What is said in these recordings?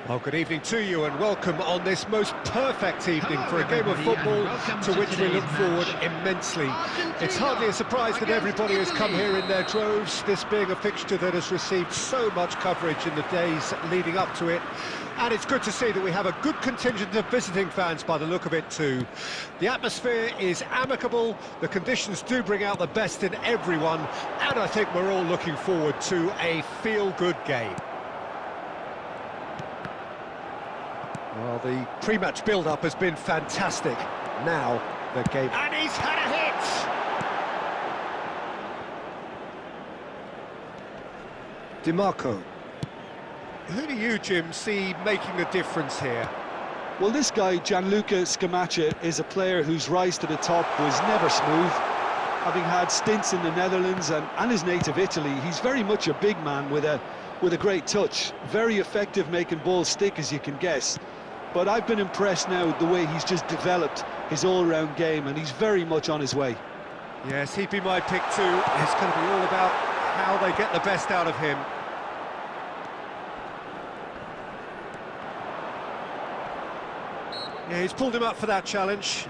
Well, good evening to you and welcome on this most perfect evening for a game of football to which we look forward immensely. It's hardly a surprise that everybody has come here in their droves, this being a fixture that has received so much coverage in the days leading up to it. And it's good to see that we have a good contingent of visiting fans by the look of it too. The atmosphere is amicable, the conditions do bring out the best in everyone, and I think we're all looking forward to a feel-good game. Well, the pre-match build-up has been fantastic. Now, the game... And he's had a hit! DiMarco. Who do you, Jim, see making the difference here? Well, this guy, Gianluca Scamacca, is a player whose rise to the top was never smooth. Having had stints in the Netherlands and his native Italy, he's very much a big man with a great touch. Very effective making balls stick, as you can guess. But I've been impressed now with the way he's just developed his all-round game, and he's very much on his way. Yes, he'd be my pick too. It's going to be all about how they get the best out of him. Yeah, he's pulled him up for that challenge.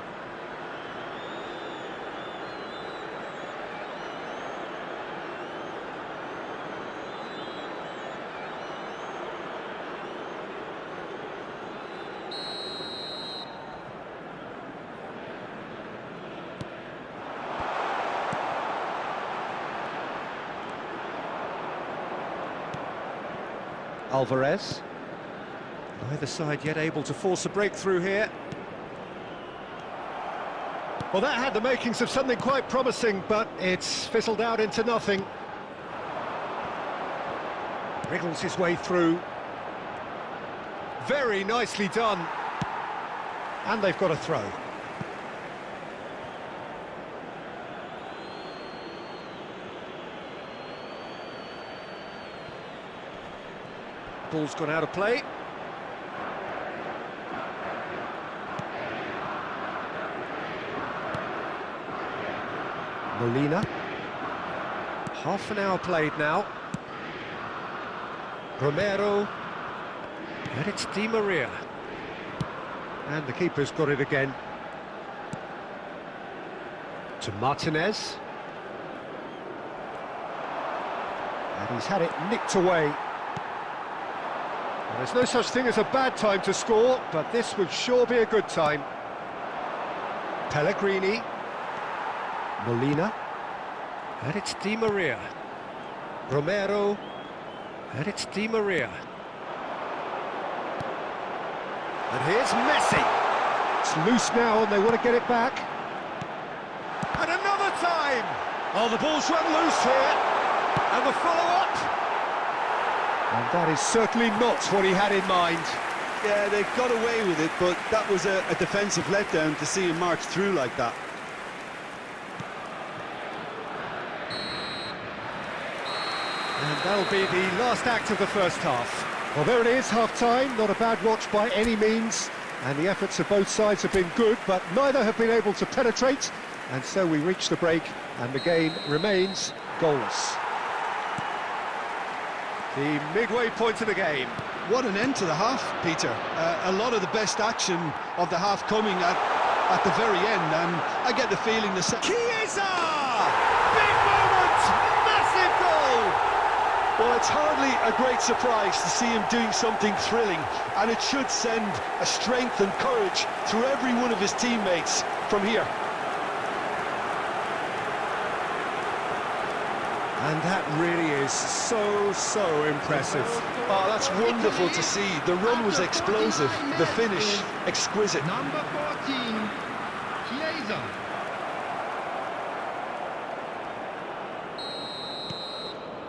Alvarez. Neither side yet able to force a breakthrough here. Well, that had the makings of something quite promising, but it's fizzled out into nothing. Wriggles his way through. Very nicely done. And they've got a throw. Ball's gone out of play. Molina. Half an hour played now. Romero. And it's Di Maria. And the keeper's got it again. To Martinez. And he's had it nicked away. There's no such thing as a bad time to score, but this would sure be a good time. Pellegrini. Molina. And it's Di Maria. Romero. And it's Di Maria. And here's Messi. It's loose now and they want to get it back. And another time! Oh, the ball's run loose here. And the follow-up. And that is certainly not what he had in mind. Yeah, they got away with it, but that was a defensive letdown to see him march through like that. And that'll be the last act of the first half. Well, there it is, half-time. Not a bad watch by any means. And the efforts of both sides have been good, but neither have been able to penetrate. And so we reach the break, and the game remains goalless. The midway point of the game. What an end to the half, Peter. A lot of the best action of the half coming at the very end, and I get the feeling the... Chiesa! Big moment! Massive goal! Well, it's hardly a great surprise to see him doing something thrilling, and it should send a strength and courage through every one of his teammates from here. And that really is so impressive. Oh, that's wonderful to see. The run was explosive, the finish exquisite. Number 14, Chiesa.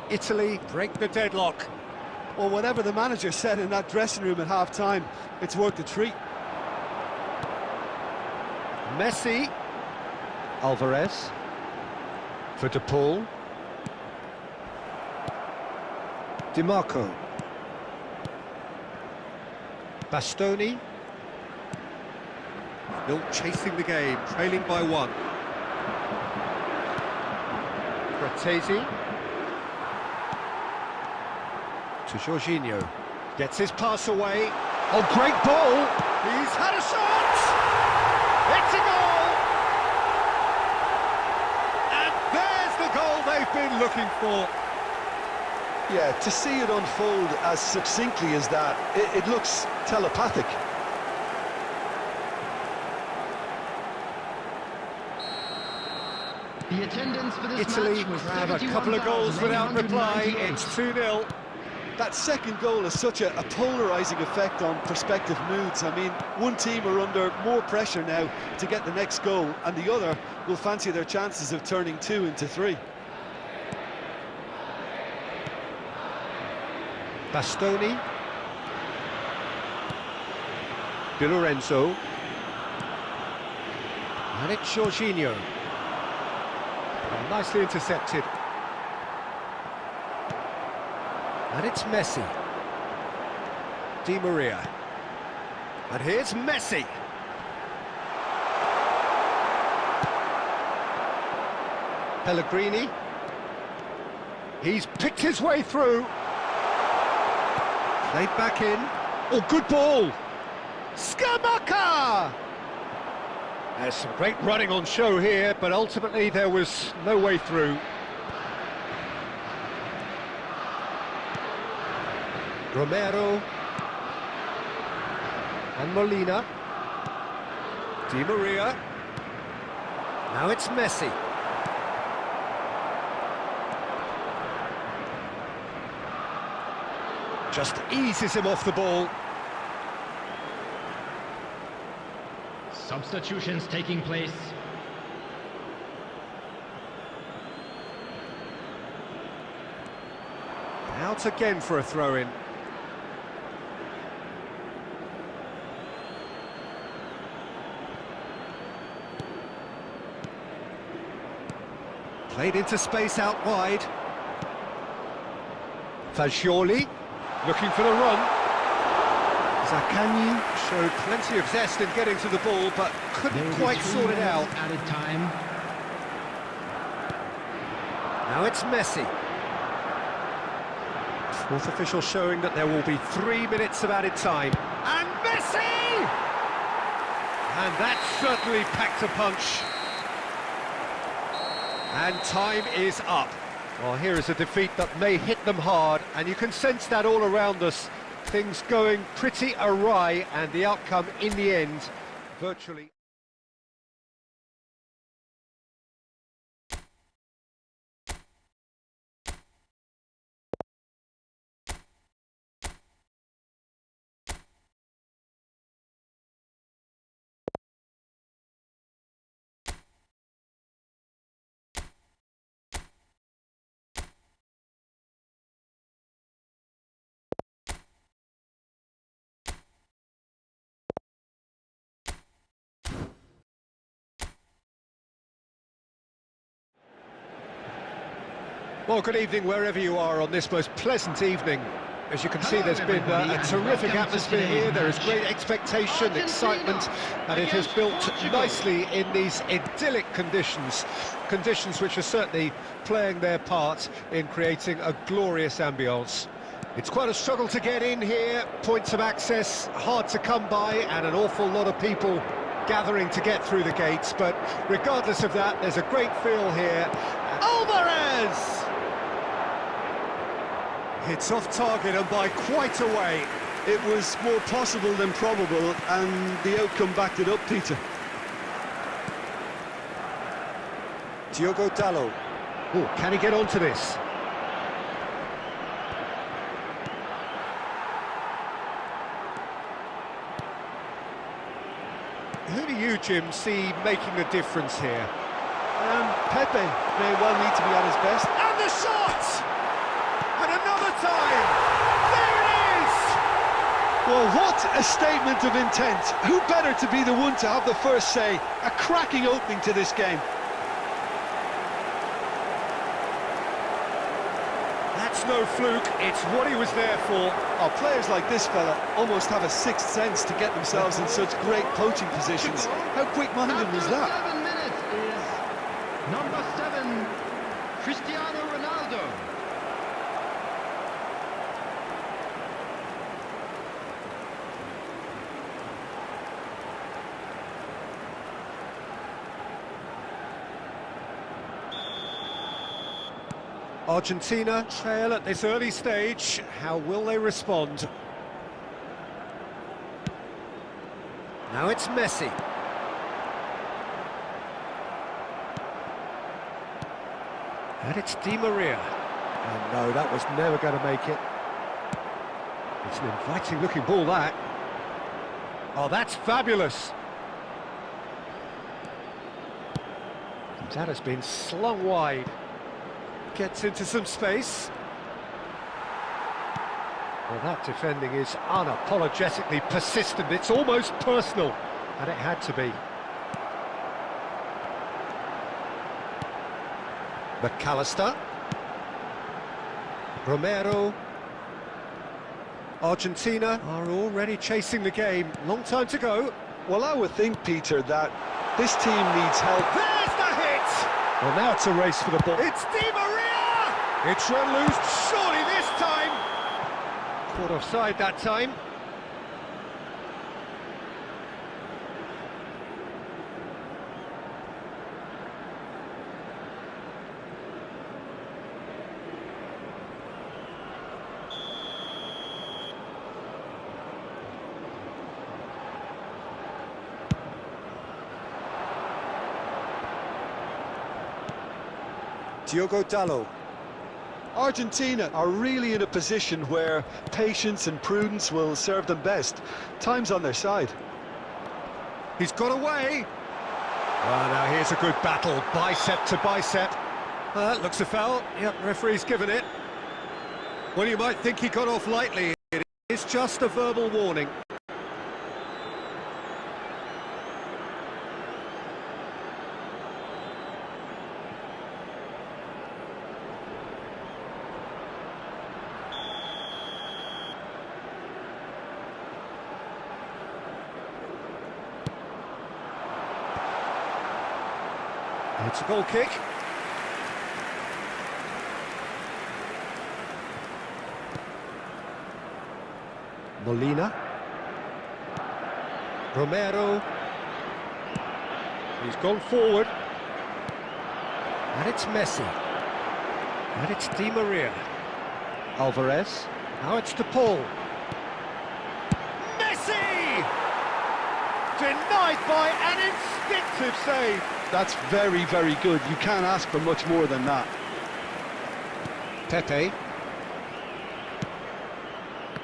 Italy break the deadlock. Well, whatever the manager said in that dressing room at half-time, it's worked a treat. Messi. Alvarez. For De Paul. DiMarco. Bastoni. Still chasing the game, trailing by one. Fratesi. To Jorginho. Gets his pass away. Oh, great ball! He's had a shot! It's a goal! And there's the goal they've been looking for. Yeah, to see it unfold as succinctly as that, it looks telepathic. The attendance for this Italy match was have a couple of goals without reply. 71,898. It's 2-0. That second goal has such a polarising effect on prospective moods. I mean, one team are under more pressure now to get the next goal, and the other will fancy their chances of turning 2 into 3. Bastoni. Di Lorenzo. And it's Jorginho. Nicely intercepted. And it's Messi. Di Maria. And here's Messi. Pellegrini. He's picked his way through. Played back in. Oh, good ball. Scamacca! There's some great running on show here, but ultimately there was no way through. Romero. And Molina. Di Maria. Now it's Messi. Just eases him off the ball. Substitutions taking place. Out again for a throw-in. Played into space out wide. Fagioli looking for the run. Zaccagni showed plenty of zest in getting to the ball, but couldn't quite sort it out. Added time. Now it's Messi. Fourth official showing that there will be 3 minutes of added time. And Messi! And that certainly packed a punch. And time is up. Well, here is a defeat that may hit them hard, and you can sense that all around us. Things going pretty awry, and the outcome in the end, virtually... Well, good evening wherever you are on this most pleasant evening. As you can see, there's been a terrific atmosphere here. There is great expectation, excitement, and it has built nicely in these idyllic conditions. Conditions which are certainly playing their part in creating a glorious ambience. It's quite a struggle to get in here, points of access hard to come by, and an awful lot of people gathering to get through the gates. But regardless of that, there's a great feel here. Alvarez! It's off target and by quite a way. It was more possible than probable, and the outcome backed it up, Peter. Diogo Dalot. Oh, can he get onto this? Who do you, Jim, see making the difference here? Pepe may well need to be at his best. And the shot! And another time! There it is! Well, what a statement of intent. Who better to be the one to have the first say? A cracking opening to this game. That's no fluke, it's what he was there for. Oh, players like this fella almost have a sixth sense to get themselves in such great poaching positions. How quick-minded was that? 7 minutes is number 7, Cristiano Ronaldo. Argentina trail at this early stage. How will they respond? Now it's Messi. And it's Di Maria. And no, that was never going to make it. It's an inviting looking ball, that. Oh, that's fabulous. That has been slung wide. Gets into some space. Well, that defending is unapologetically persistent. It's almost personal, and it had to be. McAllister. Romero. Argentina are already chasing the game. Long time to go. Well, I would think, Peter, that this team needs help. There's the hit! Well, now it's a race for the ball. It's Di Maria! It's run loose, surely this time! Caught offside that time. Diogo Dalot. Argentina are really in a position where patience and prudence will serve them best. Time's on their side. He's got away. Well, now here's a good battle, bicep to bicep. Well, that looks a foul. Yep, referee's given it. Well, you might think he got off lightly. It is just a verbal warning. It's a goal kick. Molina. Romero. He's gone forward. And it's Messi. And it's Di Maria. Alvarez. Now it's De Paul. Messi! Denied by an instinctive save. That's very, very good. You can't ask for much more than that. Pepe.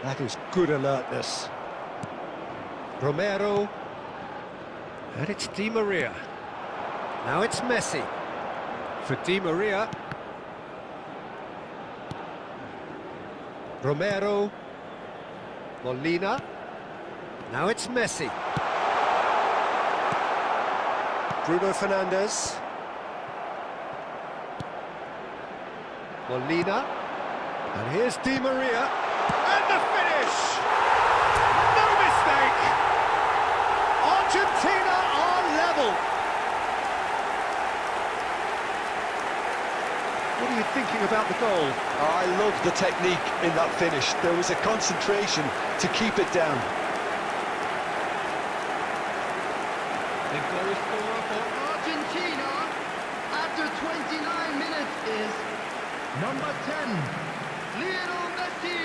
That is good alertness. Romero. And it's Di Maria. Now it's Messi. For Di Maria. Romero. Molina. Now it's Messi. Bruno Fernandes. Molina. And here's Di Maria. And the finish! No mistake! Argentina are level. What are you thinking about the goal? Oh, I love the technique in that finish. There was a concentration to keep it down. The goal scorer for Argentina after 29 minutes is number 10, Lionel Messi.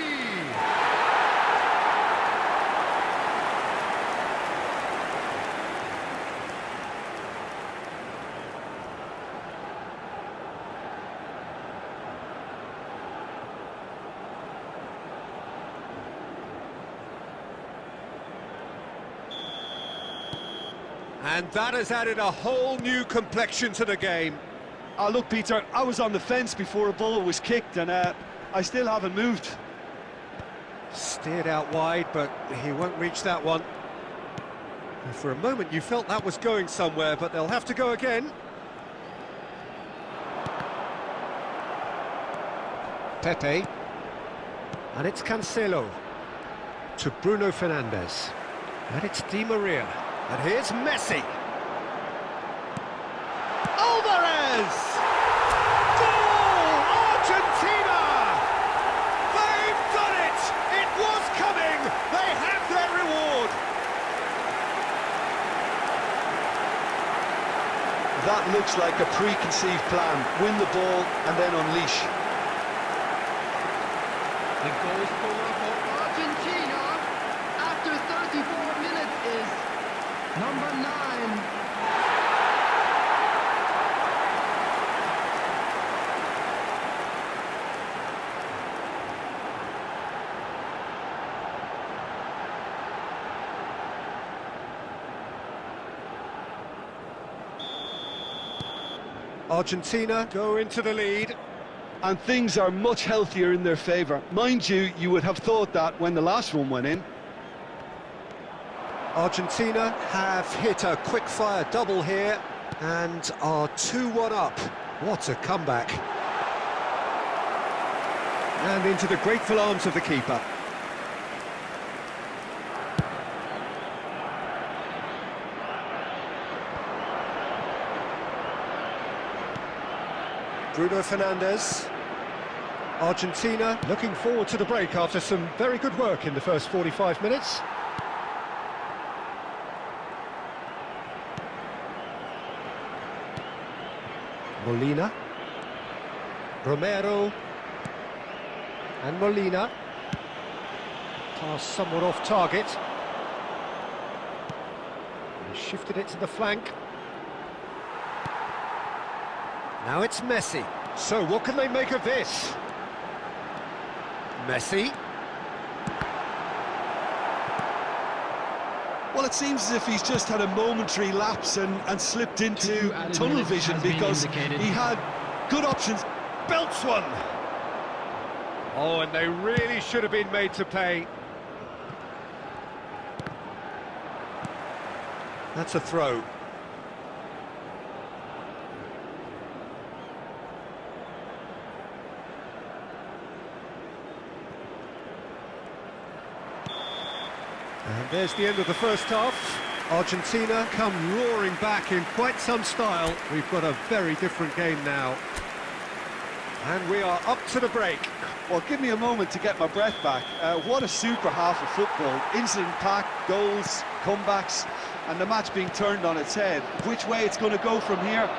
And that has added a whole new complexion to the game. Look, Peter, I was on the fence before a ball was kicked, and I still haven't moved. Steered out wide, but he won't reach that one. And for a moment you felt that was going somewhere, but they'll have to go again. Pepe. And it's Cancelo. To Bruno Fernandes. And it's Di Maria. And here's Messi. Alvarez! Goal! Argentina! They've done it! It was coming! They have their reward! That looks like a preconceived plan. Win the ball and then unleash. The goal scorer for Argentina after 34 minutes is number 9. Argentina go into the lead. And things are much healthier in their favour. Mind you, you would have thought that when the last one went in. Argentina have hit a quick-fire double here and are 2-1 up. What a comeback. And into the grateful arms of the keeper. Bruno Fernandes. Argentina looking forward to the break after some very good work in the first 45 minutes. Molina. Romero. And Molina. Pass somewhat off target. He shifted it to the flank. Now it's Messi. So what can they make of this? Messi. Well, it seems as if he's just had a momentary lapse and slipped into tunnel vision because he had good options. Belts one. Oh, and they really should have been made to pay. That's a throw. And there's the end of the first half. Argentina come roaring back in quite some style. We've got a very different game now. And we are up to the break. Well, give me a moment to get my breath back. What a super half of football. Incident-packed, goals, comebacks, and the match being turned on its head. Which way it's going to go from here,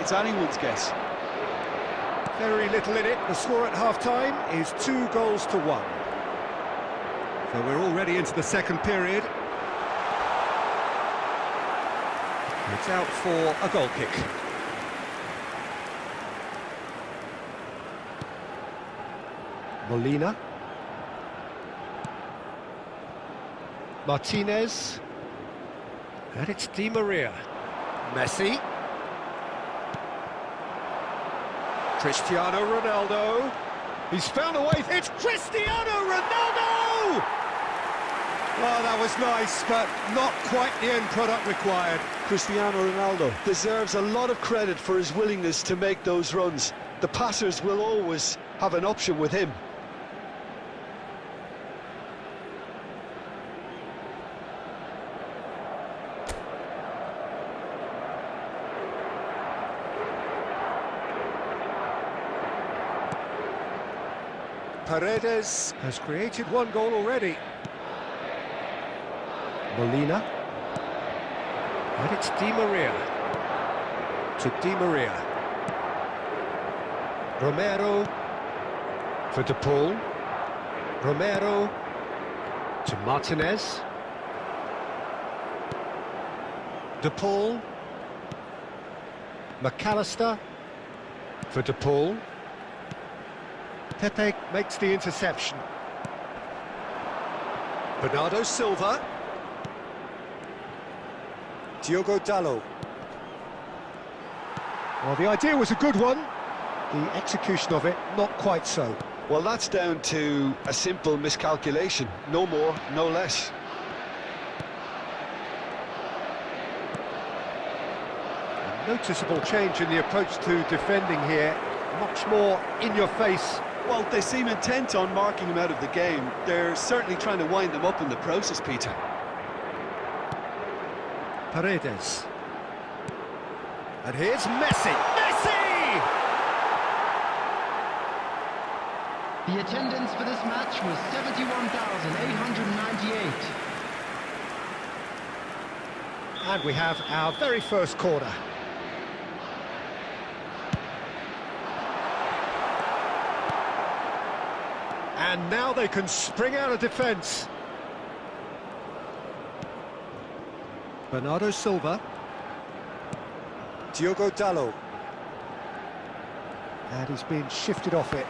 it's anyone's guess. Very little in it. The score at half-time is 2-1. So we're already into the second period. It's out for a goal kick. Molina. Martinez. And it's Di Maria. Messi. Cristiano Ronaldo. He's found a way. It's Cristiano Ronaldo! Well, that was nice, but not quite the end product required. Cristiano Ronaldo deserves a lot of credit for his willingness to make those runs. The passers will always have an option with him. Paredes has created one goal already. Molina. And it's Di Maria. To Di Maria. Romero. For De Paul. Romero. To Martinez. De Paul. McAllister. For De Paul. Pepe makes the interception. Bernardo Silva. Diogo Dalot. Well, the idea was a good one. The execution of it, not quite so. Well, that's down to a simple miscalculation. No more, no less. A noticeable change in the approach to defending here. Much more in your face. Well, they seem intent on marking him out of the game. They're certainly trying to wind them up in the process, Peter. Paredes. And here's Messi. Messi! The attendance for this match was 71,898. And we have our very first corner. And now they can spring out of defence. Bernardo Silva. Diogo Dalot. And he's been shifted off it.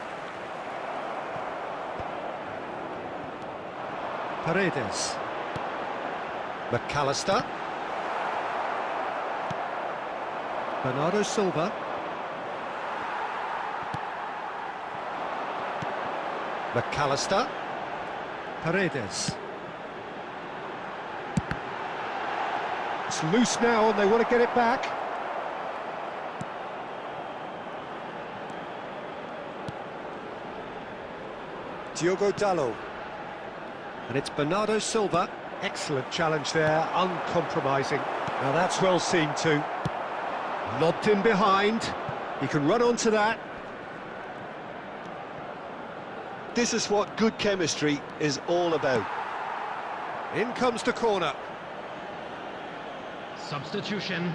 Paredes. McAllister. Bernardo Silva. McAllister. Paredes. It's loose now and they want to get it back. Diogo Dalot. And it's Bernardo Silva. Excellent challenge there, uncompromising. Now that's well seen too. Lobbed in behind. He can run onto that. This is what good chemistry is all about. In comes the corner. Substitution.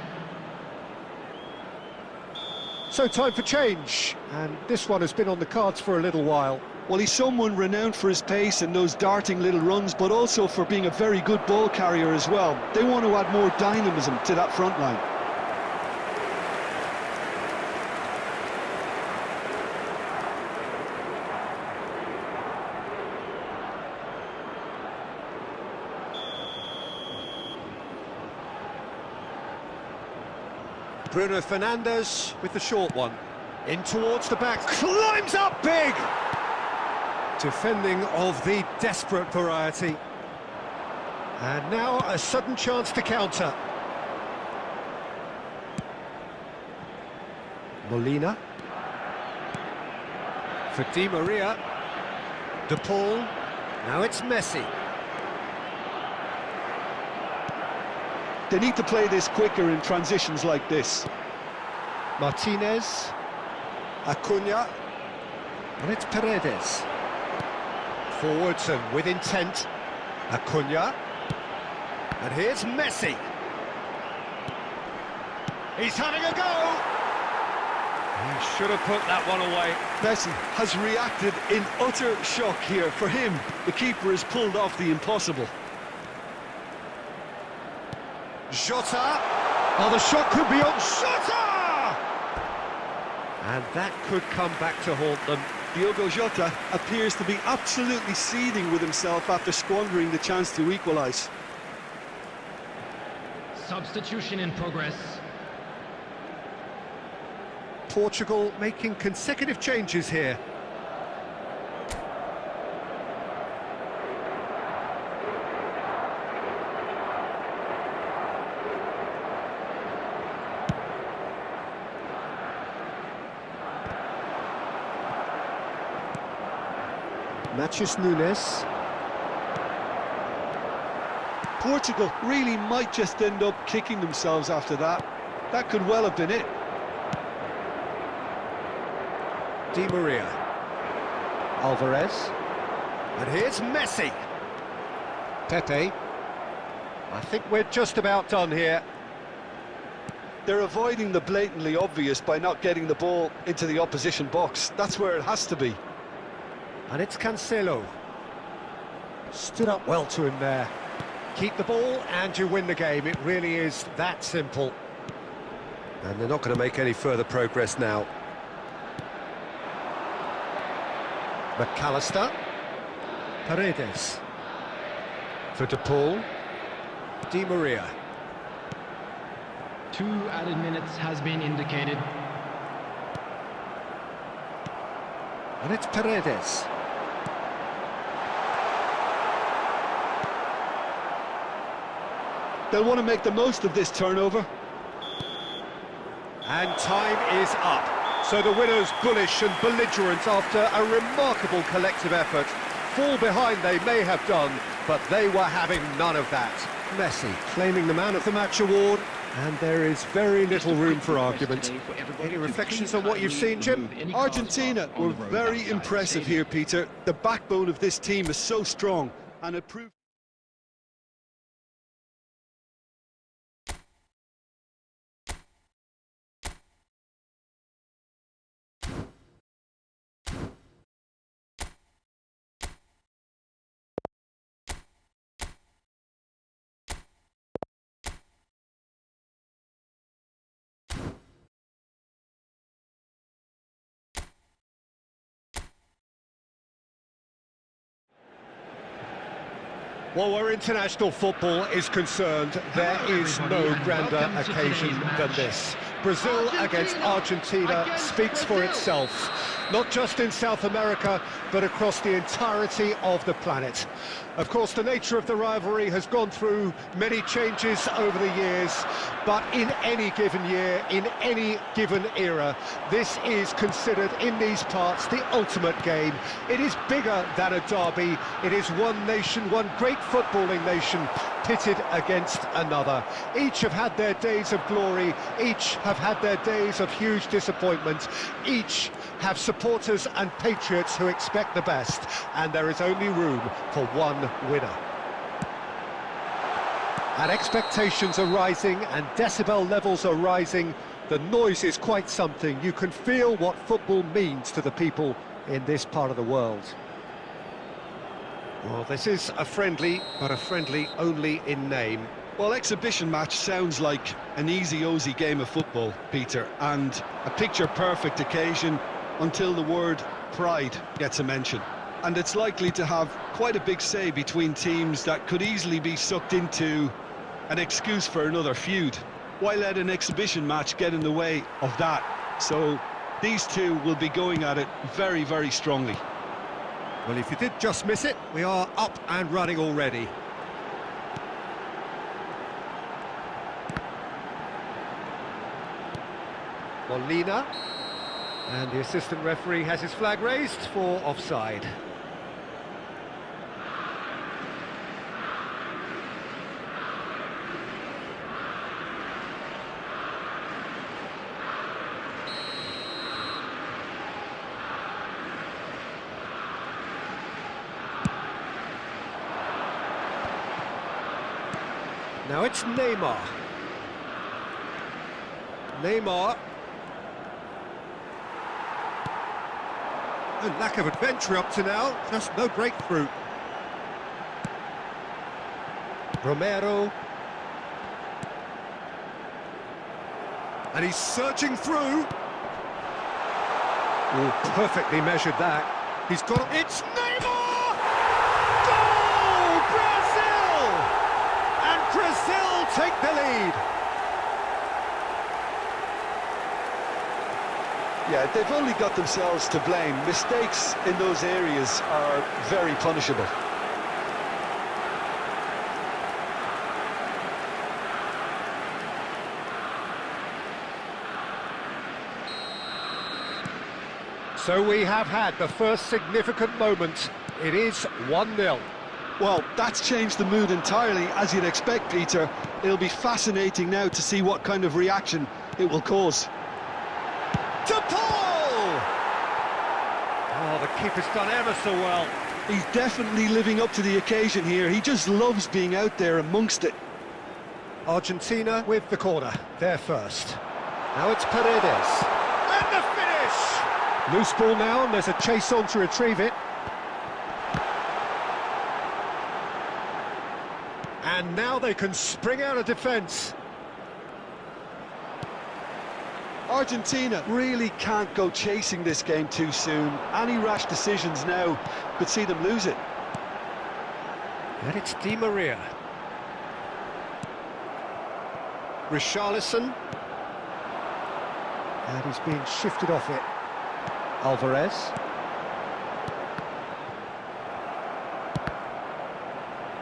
So time for change, and this one has been on the cards for a little while. Well, he's someone renowned for his pace and those darting little runs, but also for being a very good ball carrier as well. They want to add more dynamism to that front line. Bruno Fernandes with the short one. In towards the back, climbs up big! Defending of the desperate variety. And now a sudden chance to counter. Molina. For Di Maria. De Paul. Now it's Messi. They need to play this quicker in transitions like this. Martinez. Acuna. And it's Paredes. Forwards and with intent. Acuna. And here's Messi. He's having a go! He should have put that one away. Messi has reacted in utter shock here. For him, the keeper has pulled off the impossible. Jota. Oh, the shot could be on. Jota! And that could come back to haunt them. Diogo Jota appears to be absolutely seething with himself after squandering the chance to equalise. Substitution in progress. Portugal making consecutive changes here. Matheus Nunes. Portugal really might just end up kicking themselves after that. That could well have been it. Di Maria. Alvarez. And here's Messi. Pepe. I think we're just about done here. They're avoiding the blatantly obvious by not getting the ball into the opposition box. That's where it has to be. And it's Cancelo. Stood up well to him there. Keep the ball and you win the game. It really is that simple. And they're not going to make any further progress now. McAllister. Paredes. For De Paul. Di Maria. 2 added minutes has been indicated. And it's Paredes. They'll want to make the most of this turnover. And time is up. So the winners bullish and belligerent after a remarkable collective effort. Fall behind they may have done, but they were having none of that. Messi claiming the Man of the Match award, and there is very little room for argument. Any reflections on what you've seen, Jim? Argentina were very impressive here, Peter. The backbone of this team is so strong, and it proved... Well, where international football is concerned, there is no grander occasion than this. Brazil against Argentina speaks for itself, not just in South America, but across the entirety of the planet. Of course, the nature of the rivalry has gone through many changes over the years, but in any given year, in any given era, this is considered in these parts the ultimate game. It is bigger than a derby. It is one nation, one great footballing nation, pitted against another. Each have had their days of glory, each have had their days of huge disappointment, each have supporters and patriots who expect the best, and there is only room for one winner. And expectations are rising and decibel levels are rising. The noise is quite something. You can feel what football means to the people in this part of the world. Well, this is a friendly, but a friendly only in name. Well, exhibition match sounds like an easy-ozy game of football, Peter, and a picture-perfect occasion until the word pride gets a mention. And it's likely to have quite a big say between teams that could easily be sucked into an excuse for another feud. Why let an exhibition match get in the way of that? So these two will be going at it very, very strongly. Well, if you did just miss it, we are up and running already. Molina, and the assistant referee has his flag raised for offside. Now it's Neymar. Neymar. A lack of adventure up to now, just no breakthrough. Romero. And he's searching through. Oh, perfectly measured that. He's got it. It's Neymar! Goal! Brazil! And Brazil take the lead. Yeah, they've only got themselves to blame. Mistakes in those areas are very punishable. So we have had the first significant moment. It is 1-0. Well, that's changed the mood entirely, as you'd expect, Peter. It'll be fascinating now to see what kind of reaction it will cause. To Paul! Oh, the keeper's done ever so well. He's definitely living up to the occasion here. He just loves being out there amongst it. Argentina with the corner, they're first. Now it's Paredes. And the finish! Loose ball now, and there's a chase on to retrieve it. And now they can spring out of defence. Argentina really can't go chasing this game too soon. Any rash decisions now could see them lose it. And it's Di Maria. Richarlison. And he's being shifted off it. Alvarez.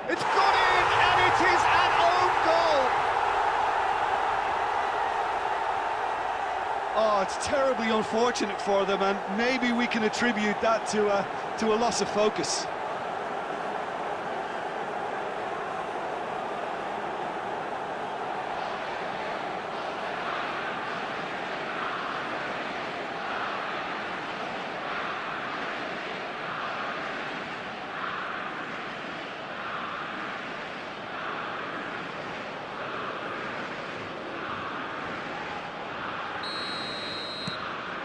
It's gone in, and it is an own goal! Oh, it's terribly unfortunate for them, and maybe we can attribute that to a loss of focus.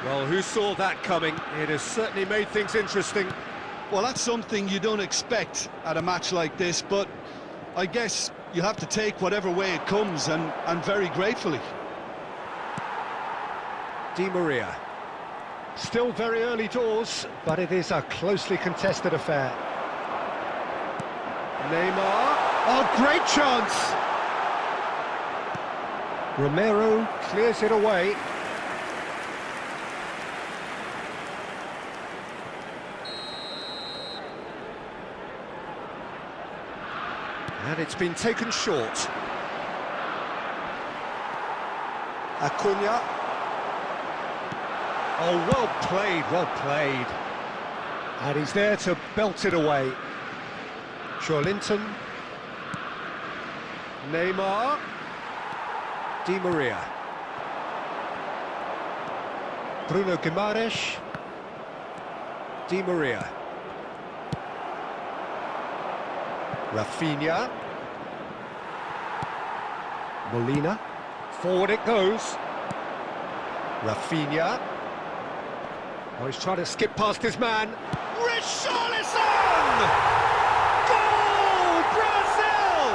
Well, who saw that coming? It has certainly made things interesting. Well, that's something you don't expect at a match like this, but I guess you have to take whatever way it comes, and very gratefully. Di Maria. Still very early doors, but it is a closely contested affair. Neymar. Oh, great chance! Romero clears it away. And it's been taken short. Acuna. Oh, well played, well played. And he's there to belt it away. Linton. Neymar. Di Maria. Bruno Guimaraes. Di Maria. Rafinha. Molina. Forward it goes. Rafinha. Oh, he's trying to skip past his man. Richarlison! Goal, Brazil!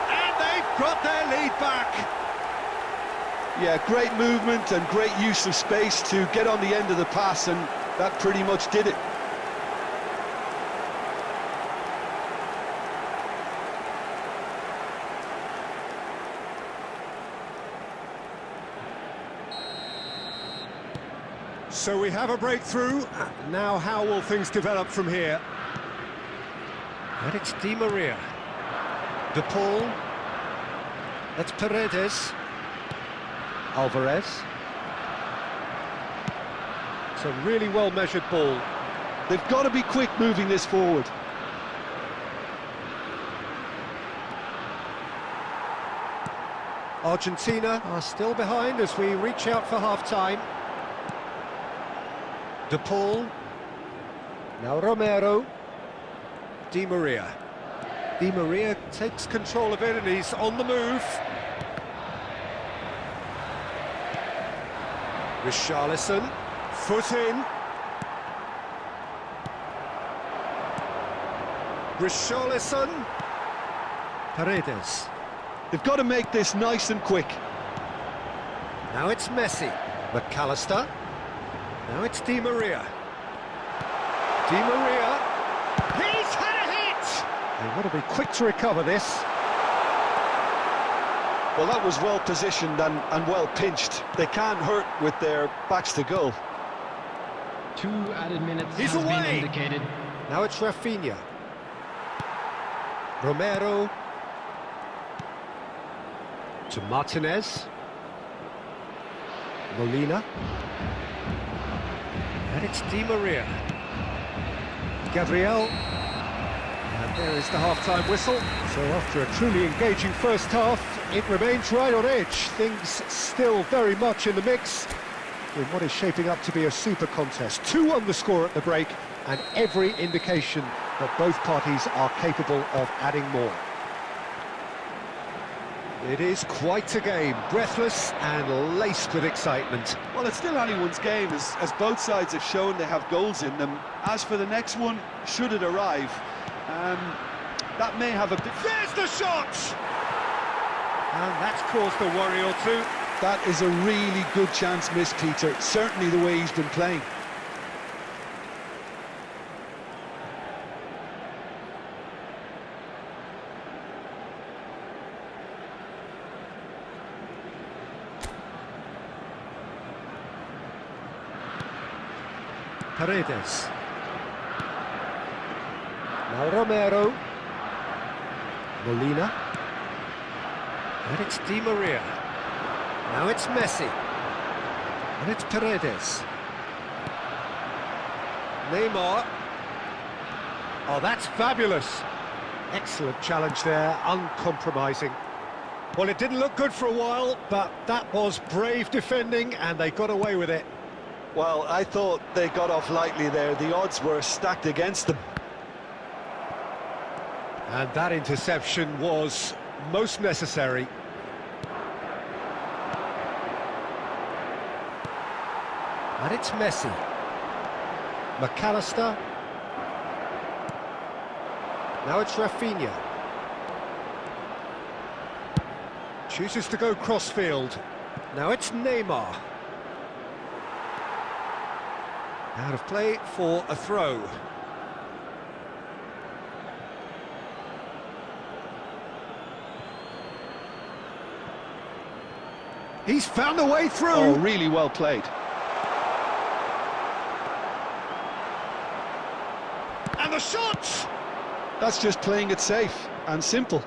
And they've got their lead back. Yeah, great movement and great use of space to get on the end of the pass, and that pretty much did it. So we have a breakthrough. Now how will things develop from here? And it's Di Maria. De Paul. That's Paredes. Alvarez. It's a really well-measured ball. They've got to be quick moving this forward. Argentina are still behind as we reach out for half-time. De Paul. Now Romero. Di Maria. Di Maria takes control of it and he's on the move. Richarlison. Foot in. Richarlison. Paredes. They've got to make this nice and quick. Now it's Messi. McAllister. Now it's Di Maria. Di Maria. He's had a hit! They've got to be quick to recover this. Well, that was well positioned and well pinched. They can't hurt with their backs to goal. 2 added minutes He's has away. been indicated. Now it's Rafinha. Romero. To Martinez. Molina. And it's Di Maria. Gabriel. And there is the half-time whistle. So after a truly engaging first half, it remains right on edge. Things still very much in the mix in what is shaping up to be a super contest. 2 on the score at the break, and every indication that both parties are capable of adding more. It is quite a game, breathless and laced with excitement. Well, it's still anyone's game, as both sides have shown they have goals in them. As for the next one, should it arrive, that may have a bit... There's the shot! And that's caused a worry or two. That is a really good chance missed, Peter, certainly the way he's been playing. Paredes. Now Romero. Molina. And it's Di Maria. Now it's Messi. And it's Paredes. Neymar. Oh, that's fabulous. Excellent challenge there, uncompromising. Well, it didn't look good for a while, but that was brave defending, and they got away with it. Well, I thought they got off lightly there. The odds were stacked against them. And that interception was most necessary. And it's Messi. McAllister. Now it's Rafinha. Chooses to go crossfield. Now it's Neymar. Out of play for a throw. He's found a way through. Oh, really well played. And the shot! That's just playing it safe and simple.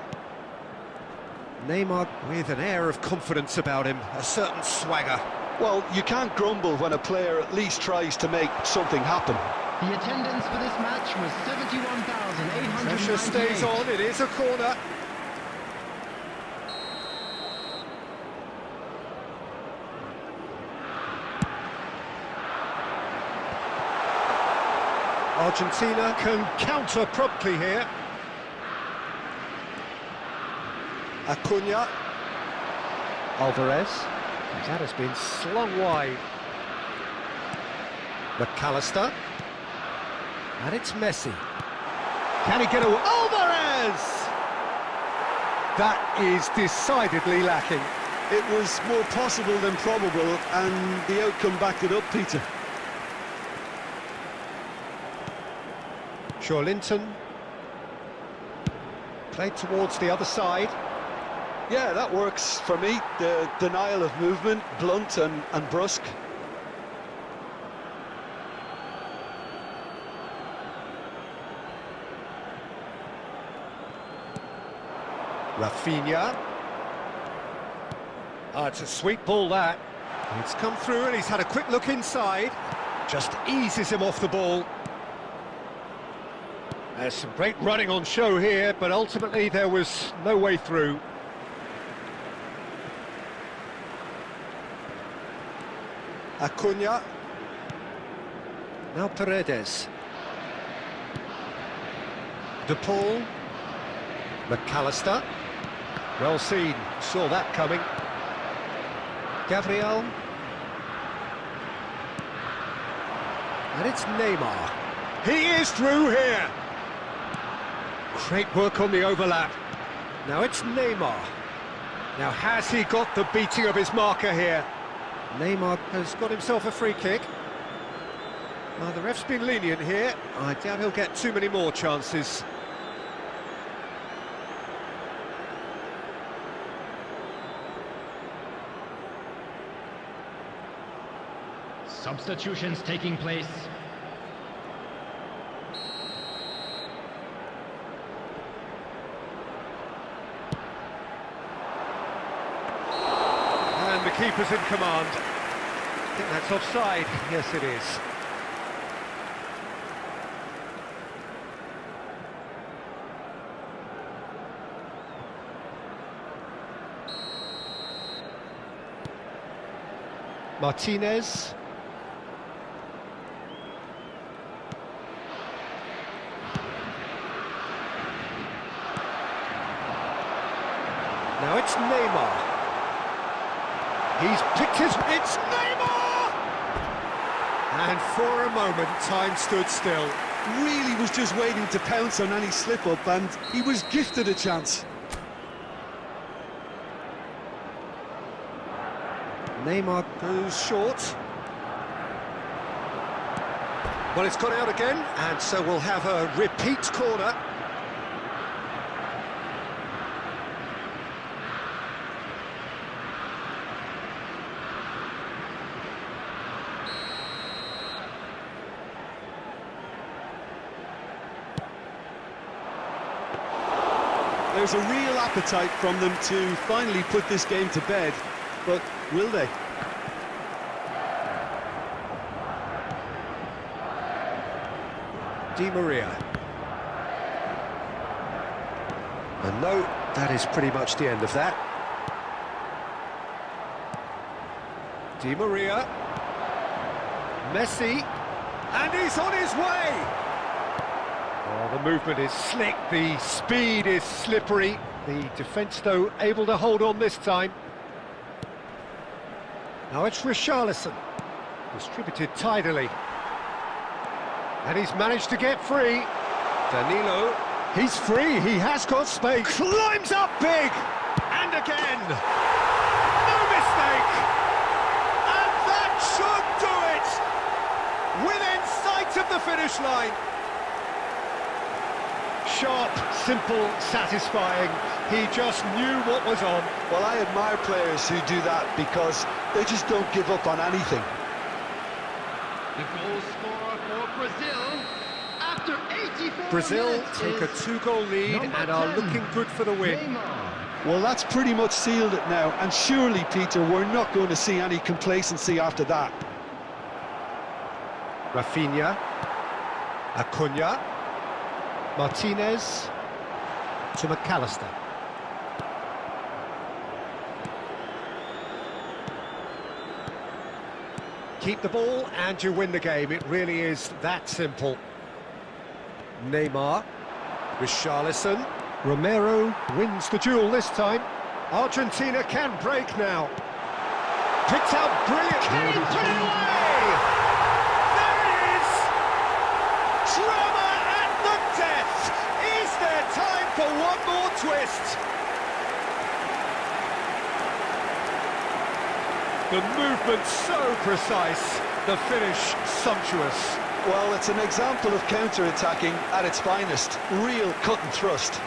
Neymar with an air of confidence about him, a certain swagger. Well, you can't grumble when a player at least tries to make something happen. The attendance for this match was 71,898. Pressure stays on, it is a corner. Argentina can counter promptly here. Acuna. Alvarez. That has been slung wide. McAllister. And it's Messi. Can he get away? Alvarez! That is decidedly lacking. It was more possible than probable, and the outcome backed it up, Peter. Linton. Played towards the other side. Yeah, that works for me. The denial of movement, blunt and brusque. Rafinha. Oh, it's a sweet ball, that. It's come through and he's had a quick look inside. Just eases him off the ball. There's some great running on show here, but ultimately there was no way through. Acuna. Now Paredes. De Paul. McAllister. Well seen, saw that coming. Gabriel. And it's Neymar. He is through here. Great work on the overlap. Now it's Neymar. Now has he got the beating of his marker here? Neymar has got himself a free kick. Well, the ref's been lenient here. I doubt he'll get too many more chances. Substitutions taking place. And the keeper's in command. I think that's offside. Yes, it is. Martinez. Now it's Neymar. He's picked his... It's Neymar! And for a moment, time stood still. Really was just waiting to pounce on any slip-up, and he was gifted a chance. Neymar goes short. Well, it's gone out again, and so we'll have a repeat corner. There's a real appetite from them to finally put this game to bed, but will they? Di Maria. And no, that is pretty much the end of that. Di Maria. Messi. And he's on his way! Oh, the movement is slick, the speed is slippery. The defence, though, able to hold on this time. Now it's Richarlison. Distributed tidily. And he's managed to get free. Danilo, he's free, he has got space. Climbs up big! And again! No mistake! And that should do it! Within sight of the finish line. Sharp, simple, satisfying. He just knew what was on. Well, I admire players who do that because they just don't give up on anything. The goal scorer for Brazil after 84 Brazil minutes take a is 2-goal lead number and are 10, looking good for the win. Neymar. Well, that's pretty much sealed it now, and surely, Peter, we're not going to see any complacency after that. Rafinha, Acuna, Martinez to McAllister. Keep the ball and you win the game. It really is that simple. Neymar, Richarlison, Romero wins the duel this time. Argentina can break now. Picked out brilliantly. Put it away! There it is! Drama at the death! Is there time for one more twist? The movement so precise, the finish sumptuous. Well, it's an example of counter-attacking at its finest. Real cut and thrust.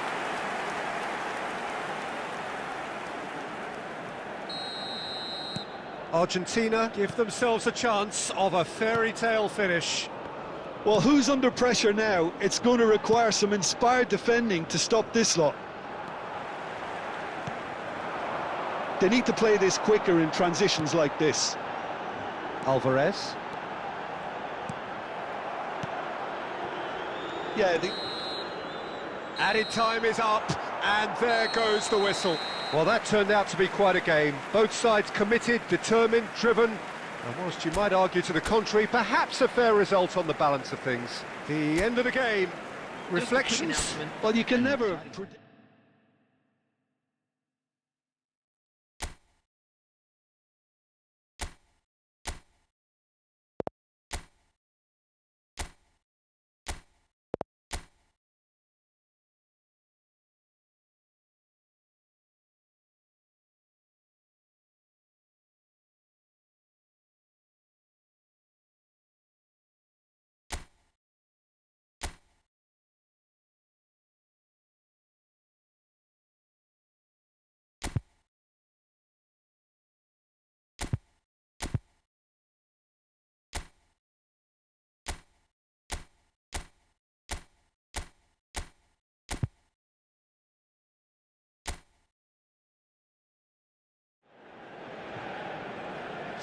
Argentina give themselves a chance of a fairy tale finish. Well, who's under pressure now? It's going to require some inspired defending to stop this lot. They need to play this quicker in transitions like this. Alvarez. Yeah, Added time is up, and there goes the whistle. Well, that turned out to be quite a game. Both sides committed, determined, driven, and whilst you might argue to the contrary, perhaps a fair result on the balance of things. The end of the game. Reflections? well, you can never predict.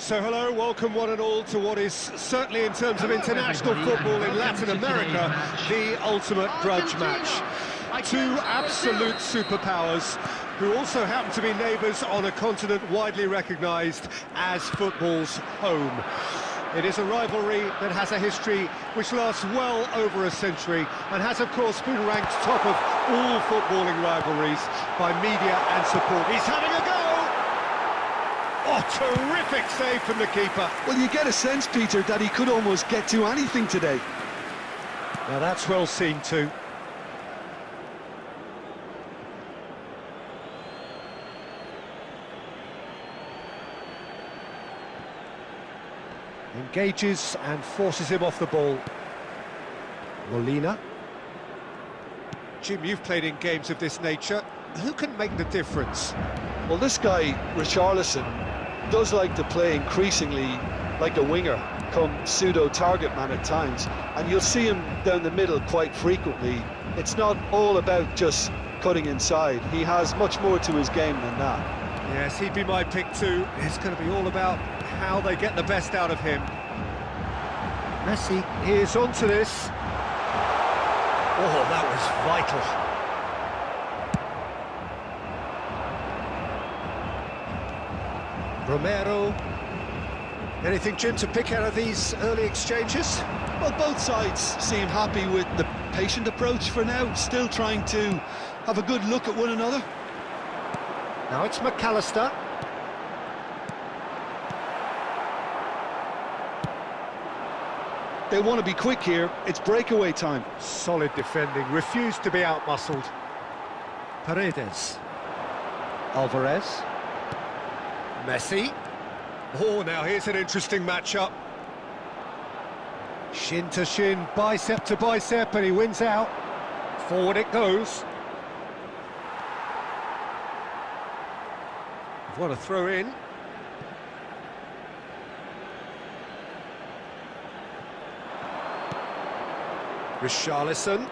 So hello, welcome one and all to what is certainly in terms of international football in Latin America, the ultimate grudge match. Two absolute superpowers who also happen to be neighbours on a continent widely recognised as football's home. It is a rivalry that has a history which lasts well over a century and has of course been ranked top of all footballing rivalries by media and support. He's having a go! Oh, terrific save from the keeper. Well, you get a sense, Peter, that he could almost get to anything today. Now that's well seen too. Engages and forces him off the ball. Molina. Jim, you've played in games of this nature. Who can make the difference? Well, this guy, Richarlison, does like to play increasingly like a winger, come pseudo-target man at times, and you'll see him down the middle quite frequently. It's not all about just cutting inside. He has much more to his game than that. Yes, he'd be my pick too. It's going to be all about how they get the best out of him. Messi is onto this. Oh, that was vital. Romero. Anything, Jim, to pick out of these early exchanges? Well, both sides seem happy with the patient approach for now, still trying to have a good look at one another. Now it's McAllister. They want to be quick here. It's breakaway time. Solid defending, refused to be outmuscled. Paredes. Alvarez. Messi. Oh, now here's an interesting matchup. Shin to shin, bicep to bicep, and he wins out. Forward it goes. What a throw in. Richarlison.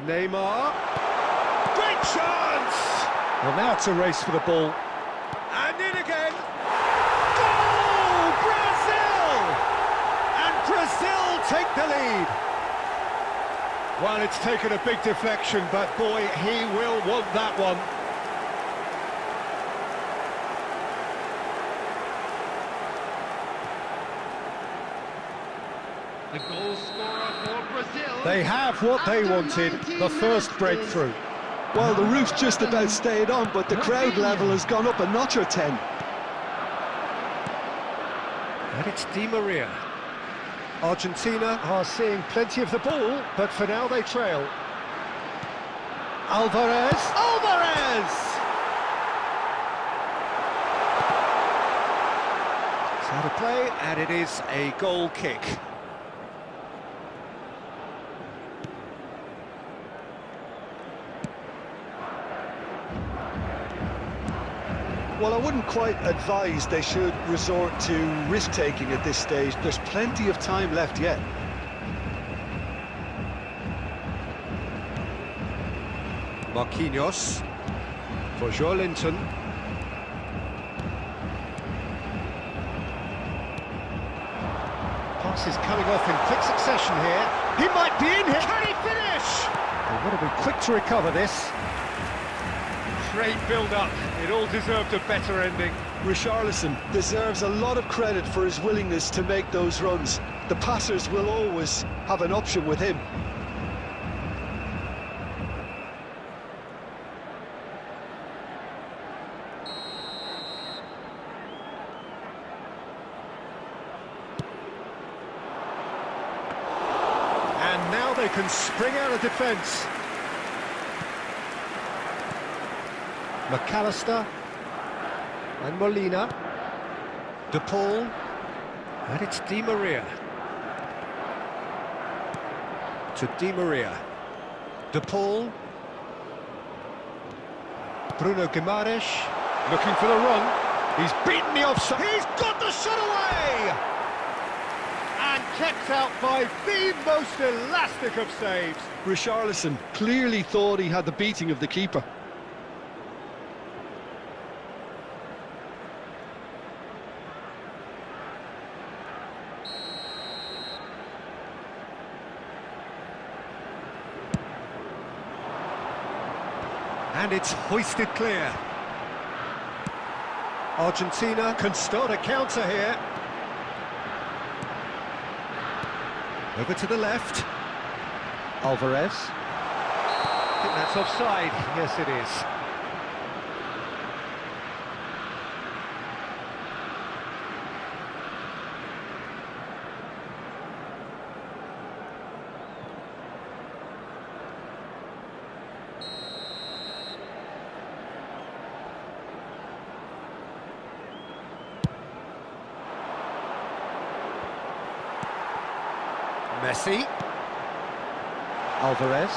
Neymar. Great chance! Well, now it's a race for the ball. And in again. Goal! Brazil! And Brazil take the lead. Well, it's taken a big deflection, but boy, he will want that one. The goal scorer for Brazil. They have what they wanted, the first breakthrough. Well, the roof's just about stayed on, but the crowd level has gone up a notch or 10. And it's Di Maria. Argentina are seeing plenty of the ball, but for now they trail. Alvarez! Alvarez! It's out of play, and it is a goal kick. Well, I wouldn't quite advise they should resort to risk-taking at this stage. There's plenty of time left yet. Marquinhos for Joelinton. Pass is coming off in quick succession here. He might be in here. Can he finish? They've got to be quick to recover this. Great build-up. It all deserved a better ending. Richarlison deserves a lot of credit for his willingness to make those runs. The passers will always have an option with him. And now they can spring out of defence. McAllister and Molina. De Paul, and it's Di Maria. To Di Maria. De Paul. Bruno Guimaraes looking for the run. He's beaten the offside. He's got the shot away! And kept out by the most elastic of saves. Richarlison clearly thought he had the beating of the keeper. And it's hoisted clear. Argentina can start a counter here. Over to the left. Alvarez. I think that's offside. Yes, it is. Messi. Alvarez.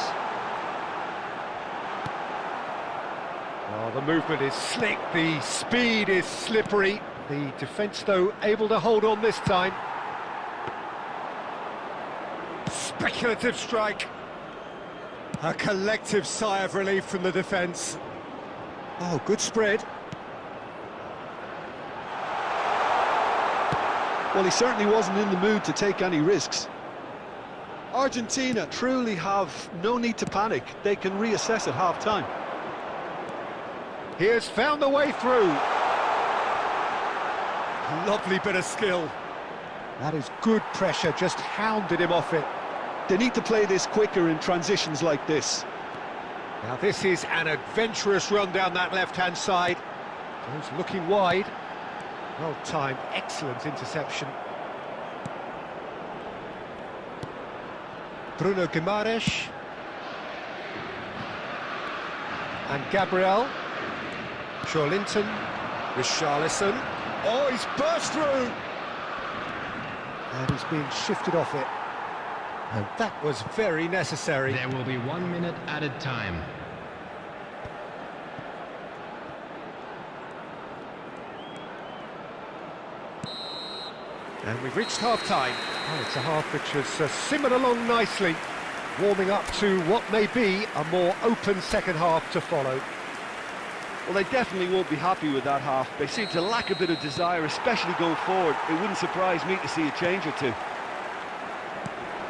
Oh, the movement is slick, the speed is slippery. The defence, though, able to hold on this time. Speculative strike. A collective sigh of relief from the defence. Oh, good spread. Well, he certainly wasn't in the mood to take any risks. Argentina truly have no need to panic. They can reassess at half-time. He has found the way through. Lovely bit of skill. That is good pressure, just hounded him off it. They need to play this quicker in transitions like this. Now this is an adventurous run down that left-hand side. Goes looking wide. Well timed, excellent interception. Bruno Guimaraes. And Gabriel. Joelinton. Richarlison. Oh, he's burst through! And he's being shifted off it. And that was very necessary. There will be 1 minute added time. And we've reached half-time. Oh, it's a half which has simmered along nicely, warming up to what may be a more open second half to follow. Well, they definitely won't be happy with that half. They seem to lack a bit of desire, especially going forward. It wouldn't surprise me to see a change or two.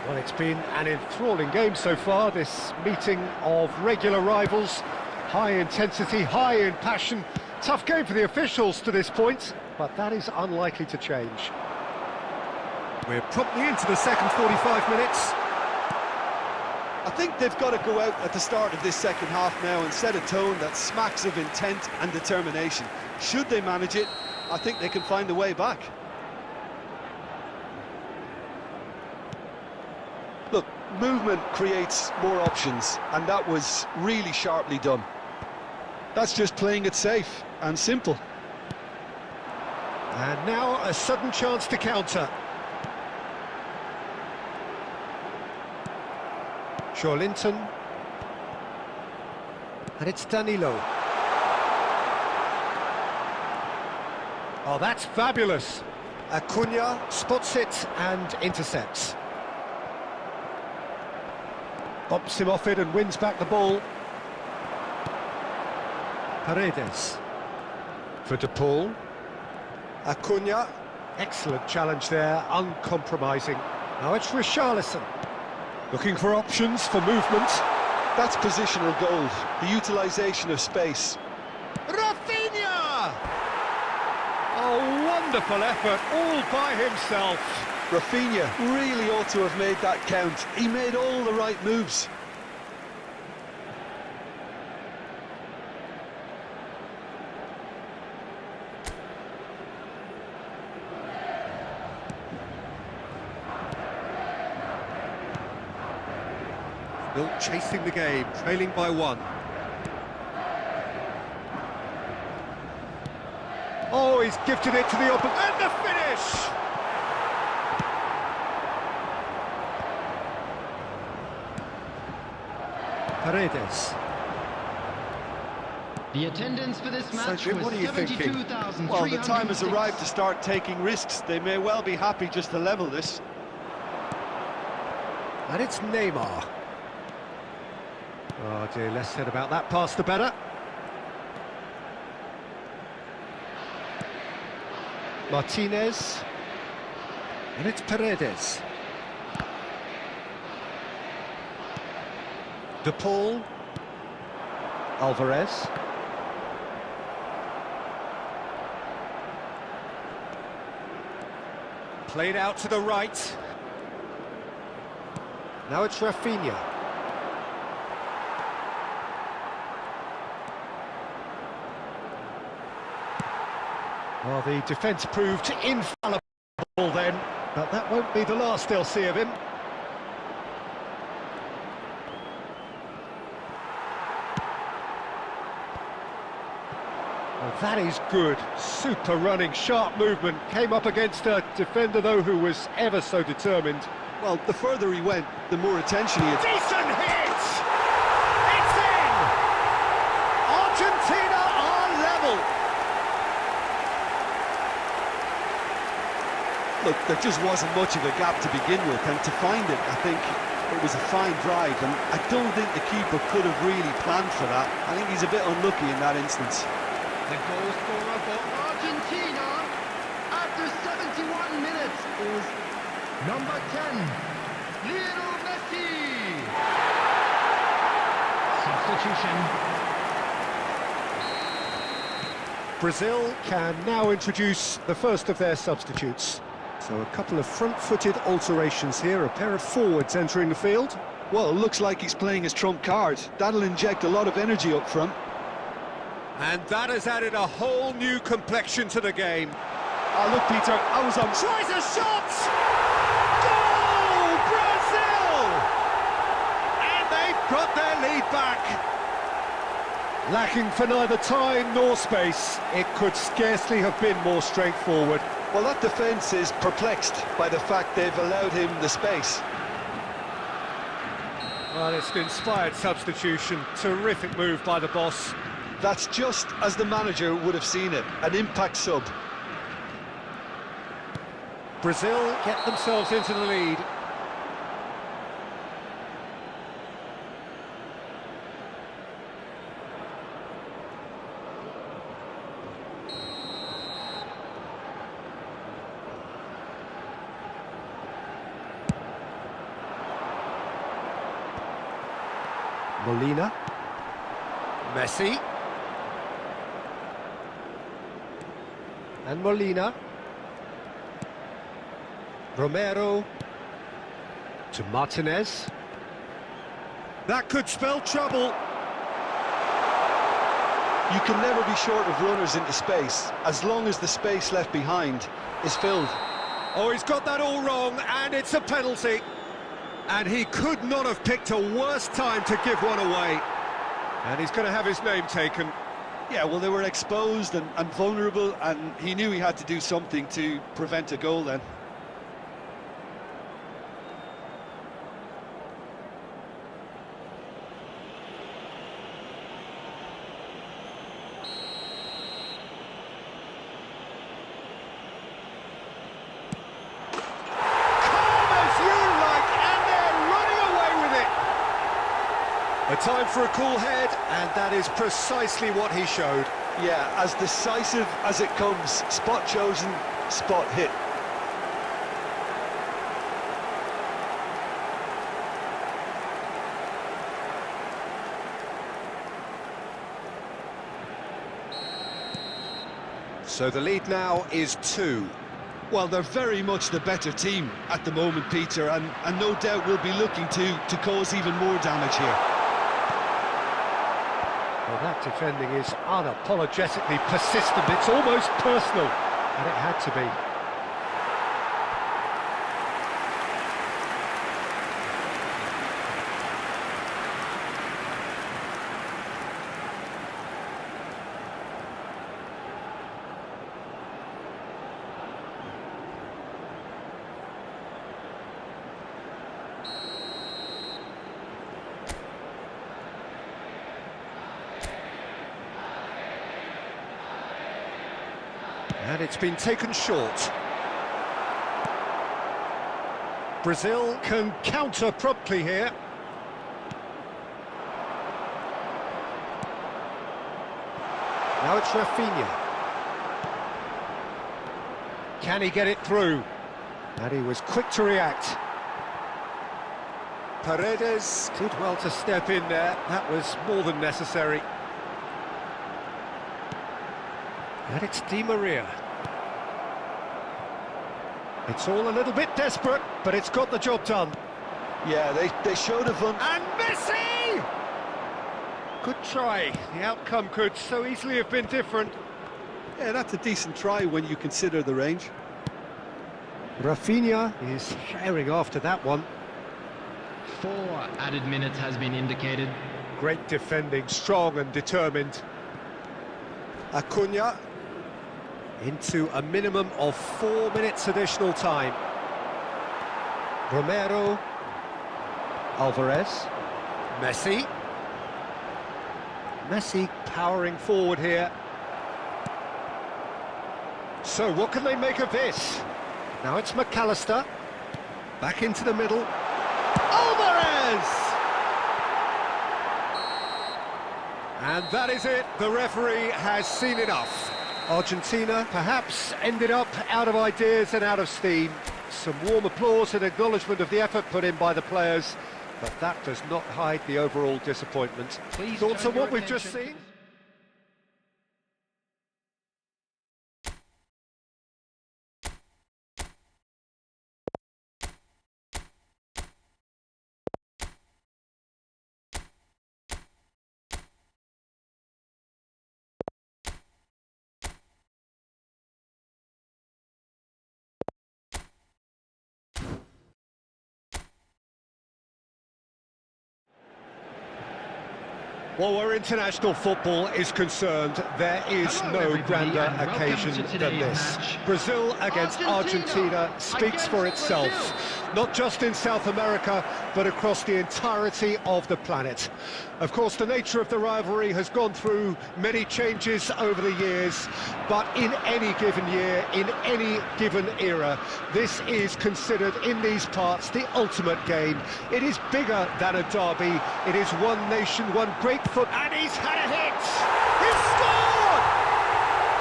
Well, it's been an enthralling game so far, this meeting of regular rivals. High intensity, high in passion. Tough game for the officials to this point, but that is unlikely to change. We're promptly into the second 45 minutes. I think they've got to go out at the start of this second half now and set a tone that smacks of intent and determination. Should they manage it, I think they can find a way back. Look, movement creates more options, and that was really sharply done. That's just playing it safe and simple. And now a sudden chance to counter. Linton, and it's Danilo. Oh, that's fabulous. Acuna. Spots it and intercepts. Bumps him off it and wins back the ball. Paredes. For De Paul. Acuna. Excellent challenge there, uncompromising. Now it's Richarlison. Looking for options for movement. That's positional gold, the utilisation of space. Rafinha! Oh, wonderful effort, all by himself. Rafinha really ought to have made that count. He made all the right moves. Still chasing the game, trailing by 1. Oh, he's gifted it to the open, and the finish! Paredes. The attendance for this match Jim, was what are you thinking? 72,306. Well, the time has arrived to start taking risks. They may well be happy just to level this. And it's Neymar. Oh dear, less said about that pass the better. Martinez. And it's Paredes. De Paul. Alvarez. Played out to the right. Now it's Rafinha. Well, the defence proved infallible then, but that won't be the last they'll see of him. Well, that is good. Super running, sharp movement. Came up against a defender, though, who was ever so determined. Well, the further he went, the more attention he had. Decent hit! It's in! Argentina are level! Look, there just wasn't much of a gap to begin with, and to find it, I think it was a fine drive, and I don't think the keeper could have really planned for that. I think he's a bit unlucky in that instance. The goal scorer for Argentina after 71 minutes is number 10, Lionel Messi. Substitution. Brazil can now introduce the first of their substitutes. So a couple of front-footed alterations here, a pair of forwards entering the field. Well, it looks like he's playing his trump card. That'll inject a lot of energy up front. And that has added a whole new complexion to the game. Oh, look, Peter, I was on... Tries a shot! Goal! Brazil! And they've got their lead back. Lacking for neither time nor space, it could scarcely have been more straightforward. Well, that defence is perplexed by the fact they've allowed him the space. Well, it's an inspired substitution. Terrific move by the boss. That's just as the manager would have seen it, an impact sub. Brazil get themselves into the lead. Molina. Messi. And Molina. Romero. To Martinez. That could spell trouble. You can never be short of runners into space, as long as the space left behind is filled. Oh, he's got that all wrong, and it's a penalty. And he could not have picked a worse time to give one away. And he's going to have his name taken. Yeah, well, they were exposed and vulnerable, and he knew he had to do something to prevent a goal then. A time for a cool head, and that is precisely what he showed. Yeah, as decisive as it comes. Spot chosen, spot hit. So the lead now is 2. Well, they're very much the better team at the moment, Peter, and no doubt will be looking to cause even more damage here. Well, that defending is unapologetically persistent. It's almost personal, and it had to be. And it's been taken short. Brazil can counter promptly here. Now it's Rafinha. Can he get it through? And he was quick to react. Paredes did well to step in there. That was more than necessary. And it's Di Maria. It's all a little bit desperate, but it's got the job done. Yeah, they showed a fun... And Messi! Good try. The outcome could so easily have been different. Yeah, that's a decent try when you consider the range. Rafinha is sharing after that one. 4 added minutes has been indicated. Great defending, strong and determined. Acuna. Into a minimum of 4 minutes additional time. Romero. Alvarez. Messi. Messi powering forward here. So what can they make of this? Now it's McAllister. Back into the middle. Alvarez! And that is it. The referee has seen enough. Argentina perhaps ended up out of ideas and out of steam. Some warm applause and acknowledgement of the effort put in by the players, but that does not hide the overall disappointment. Thoughts on what we've just seen? Well, where international football is concerned, there is no grander occasion than this. Brazil against Argentina speaks for itself, not just in South America, but across the entirety of the planet. Of course, the nature of the rivalry has gone through many changes over the years, but in any given year, in any given era, this is considered in these parts the ultimate game. It is bigger than a derby. It is one nation, one great foot, and he's had a hit! He's scored!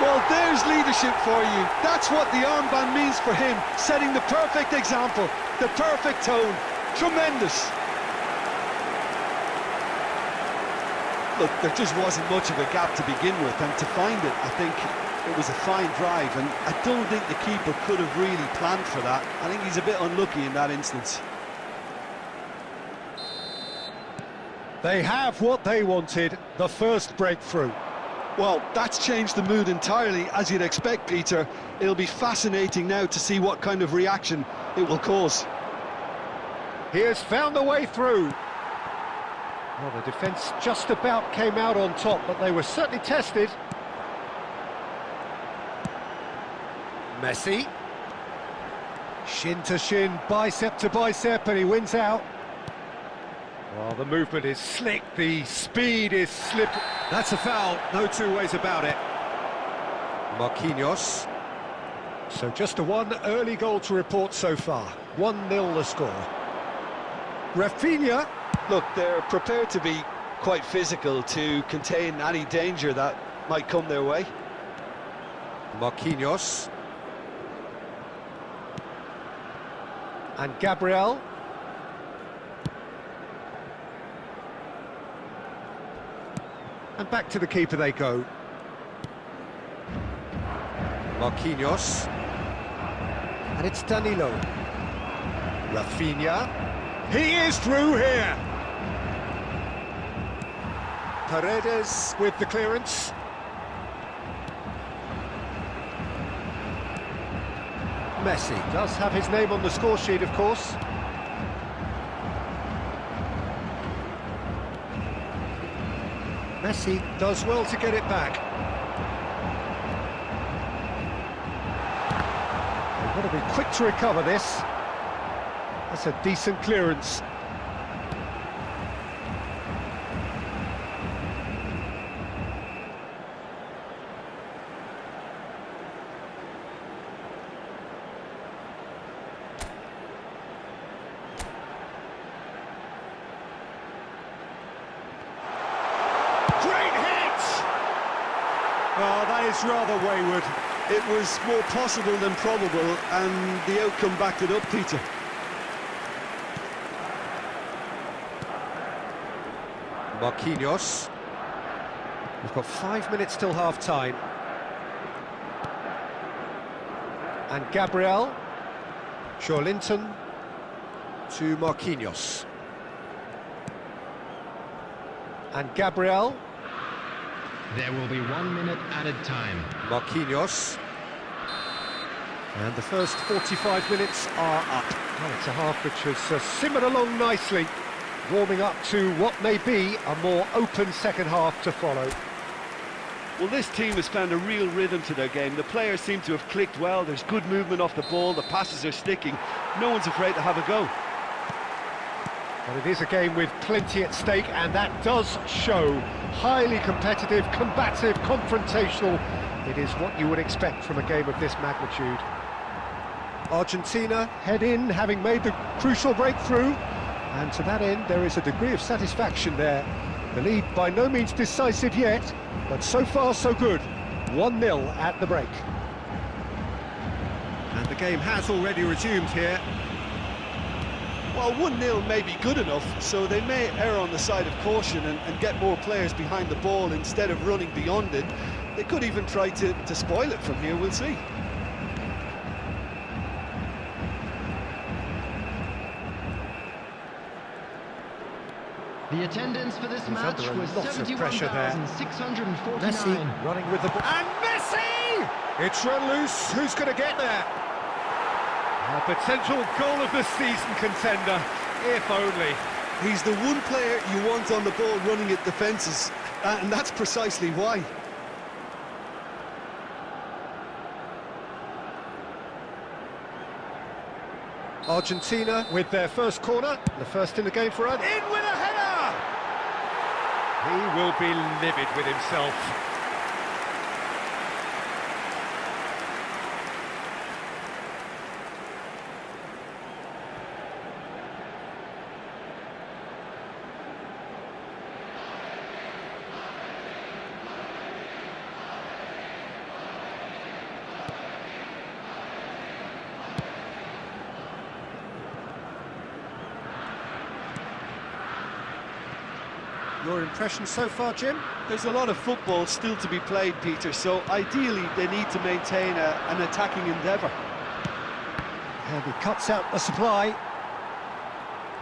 Well, there's leadership for you. That's what the armband means for him, setting the perfect example, the perfect tone. Tremendous. Look, there just wasn't much of a gap to begin with, and to find it, I think it was a fine drive, and I don't think the keeper could have really planned for that. I think he's a bit unlucky in that instance. They have what they wanted, the first breakthrough. Well, that's changed the mood entirely, as you'd expect, Peter. It'll be fascinating now to see what kind of reaction it will cause. He has found a way through. Well, the defence just about came out on top, but they were certainly tested. Messi. Shin to shin, bicep to bicep, and he wins out. Well, the movement is slick, the speed is slippery. That's a foul, no two ways about it. Marquinhos. So just a one early goal to report so far. 1-0 the score. Rafinha. Look, they're prepared to be quite physical to contain any danger that might come their way. Marquinhos. And Gabriel. And back to the keeper they go. Marquinhos. And it's Danilo. Rafinha. He is through here. Paredes with the clearance. Messi does have his name on the score sheet, of course. Messi does well to get it back. They've got to be quick to recover this. That's a decent clearance. Great hit! Oh, that is rather wayward. It was more possible than probable, and the outcome backed it up, Peter. Marquinhos. We've got 5 minutes till half-time. And Gabriel. Linton to Marquinhos. And Gabriel. There will be 1 minute added time. Marquinhos. And the first 45 minutes are up. Well, it's a half which has simmered along nicely, warming up to what may be a more open second half to follow. Well, this team has found a real rhythm to their game. The players seem to have clicked well. There's good movement off the ball. The passes are sticking. No one's afraid to have a go. Well, it is a game with plenty at stake, and that does show. Highly competitive, combative, confrontational. It is what you would expect from a game of this magnitude. Argentina head in, having made the crucial breakthrough. And to that end, there is a degree of satisfaction there. The lead by no means decisive yet, but so far so good. 1-0 at the break. And the game has already resumed here. Well, 1-0 may be good enough, so they may err on the side of caution and get more players behind the ball instead of running beyond it. They could even try to spoil it from here, we'll see. The attendance for this match was lots of pressure there. 71,649. Messi running with the ball. And Messi! It's run loose. Who's going to get there? A potential goal of the season contender, if only. He's the one player you want on the ball running at defences, and that's precisely why. Argentina with their first corner, the first in the game for us. In with a header! He will be livid with himself. Your impression so far, Jim? There's a lot of football still to be played, Peter, so ideally they need to maintain an attacking endeavour. And he cuts out the supply.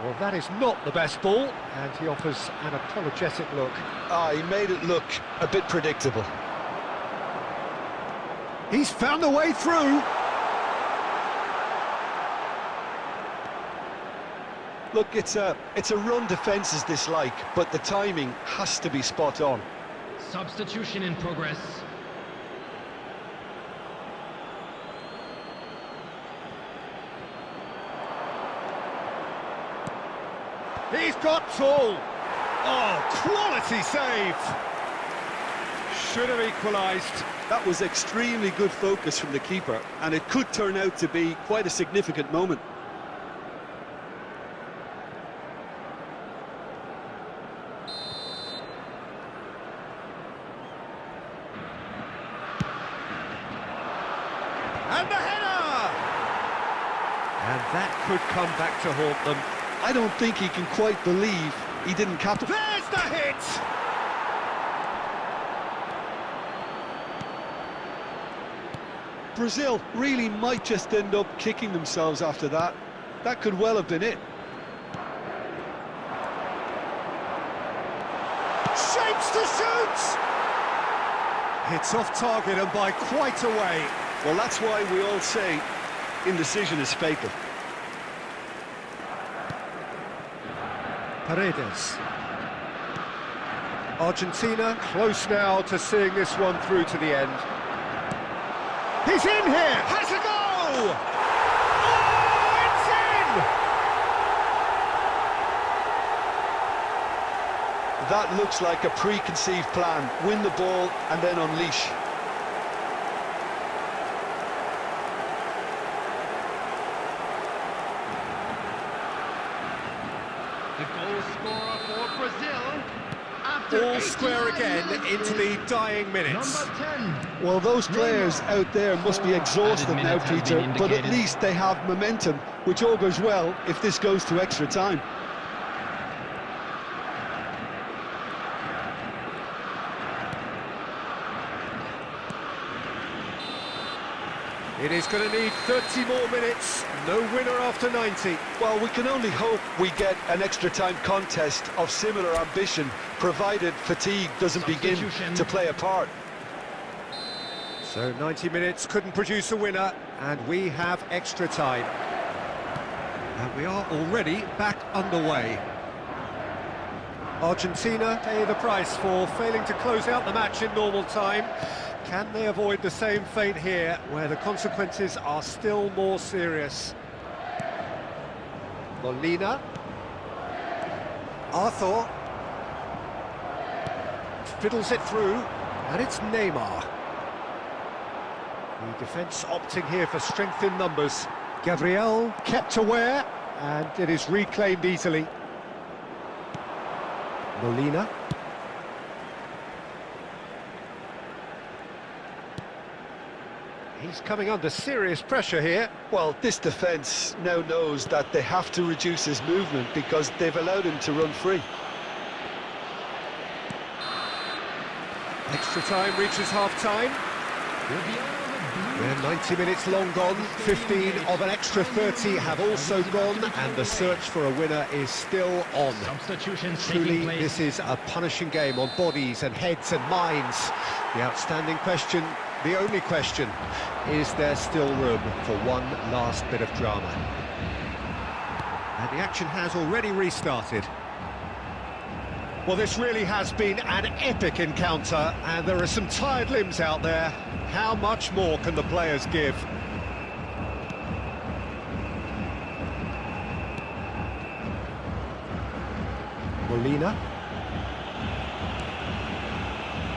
Well, that is not the best ball, and he offers an apologetic look. He made it look a bit predictable. He's found a way through. Look, it's a run defences dislike, but the timing has to be spot on. Substitution in progress. He's got tall. Oh, quality save. Should have equalised. That was extremely good focus from the keeper, and it could turn out to be quite a significant moment. And the header! And that could come back to haunt them. I don't think he can quite believe he didn't capitalize. There's the hit! Brazil really might just end up kicking themselves after that. That could well have been it. Shapes to shoot! It's off target and by quite a way. Well, that's why we all say indecision is fatal. Paredes. Argentina close now to seeing this one through to the end. He's in here! Has a go! Oh, it's in! That looks like a preconceived plan. Win the ball and then unleash. The goal scorer for Brazil. All square again into the dying minutes. Number 10. Well, those players out there must be exhausted now, minutes have Peter, been but at indicated. least they have momentum, which augurs well if this goes to extra time. It is going to need 30 more minutes. No winner after 90. Well, we can only hope we get an extra time contest of similar ambition, provided fatigue doesn't begin Substitution. to play a part. So 90 minutes couldn't produce a winner, and we have extra time. And we are already back underway. Argentina pay the price for failing to close out the match in normal time. Can they avoid the same fate here, where the consequences are still more serious? Molina. Arthur. Fiddles it through, and it's Neymar. The defence opting here for strength in numbers. Gabriel kept aware, and it is reclaimed easily. Molina. He's coming under serious pressure here. Well, this defence now knows that they have to reduce his movement because they've allowed him to run free. Extra time reaches half-time. We're 90 minutes long gone, 15 of an extra 30 have also gone, and the search for a winner is still on. Substitutions Truly, taking place. this is a punishing game on bodies and heads and minds. The outstanding question, the only question, is there still room for one last bit of drama? And the action has already restarted. Well, this really has been an epic encounter, and there are some tired limbs out there. How much more can the players give? Molina.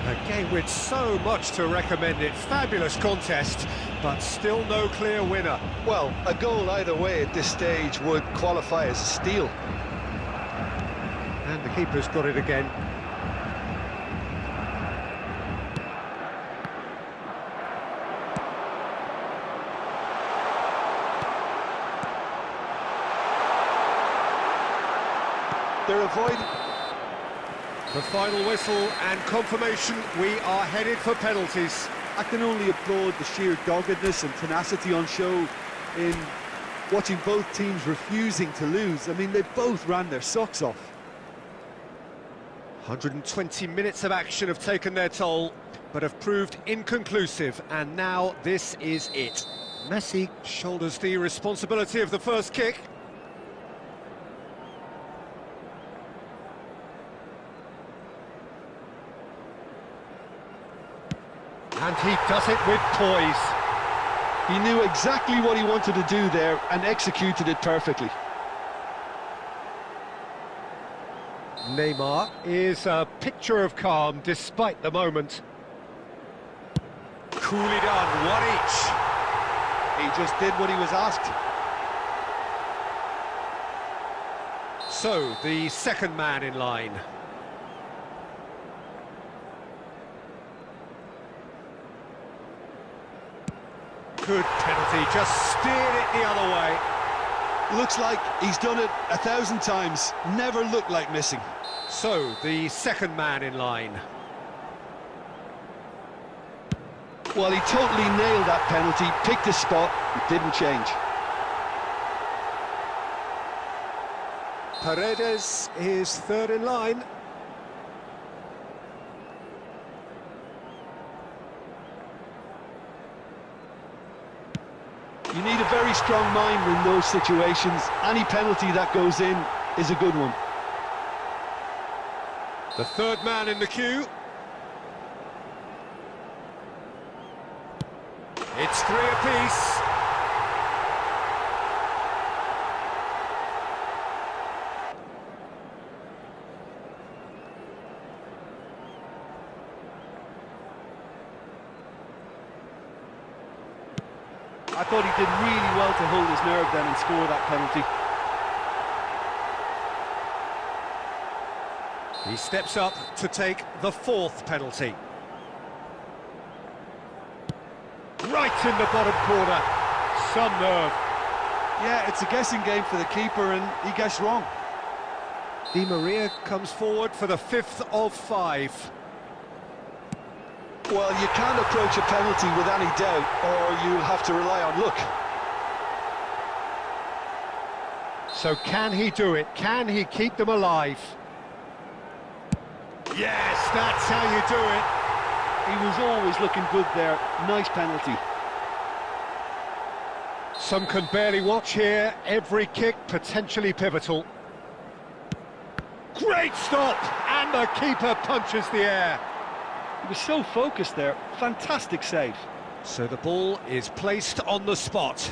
A game with so much to recommend it. Fabulous contest, but still no clear winner. Well, a goal either way at this stage would qualify as a steal. And the keeper's got it again. They're avoiding... The final whistle and confirmation, we are headed for penalties. I can only applaud the sheer doggedness and tenacity on show in watching both teams refusing to lose. I mean, they both ran their socks off. 120 minutes of action have taken their toll, but have proved inconclusive, and now this is it. Messi shoulders the responsibility of the first kick. And he does it with poise. He knew exactly what he wanted to do there and executed it perfectly. Neymar is a picture of calm despite the moment. Coolly done, one each. He just did what he was asked. So, the second man in line. Good penalty, just steered it the other way. Looks like he's done it 1,000 times, never looked like missing. So, the second man in line. Well, he totally nailed that penalty, picked his spot, it didn't change. Paredes is third in line. You need a very strong mind in those situations. Any penalty that goes in is a good one. The third man in the queue. It's three apiece. I thought he did really well to hold his nerve then and score that penalty. He steps up to take the fourth penalty. Right in the bottom corner. Some nerve. Yeah, it's a guessing game for the keeper and he guessed wrong. Di Maria comes forward for the fifth of five. Well, you can't approach a penalty with any doubt, or you'll have to rely on luck. So can he do it? Can he keep them alive? Yes, that's how you do it. He was always looking good there. Nice penalty. Some can barely watch here. Every kick potentially pivotal. Great stop! And the keeper punches the air. He was so focused there. Fantastic save. So the ball is placed on the spot.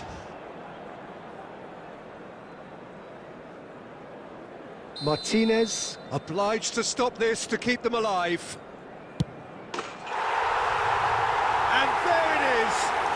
Martinez obliged to stop this to keep them alive. And there it is,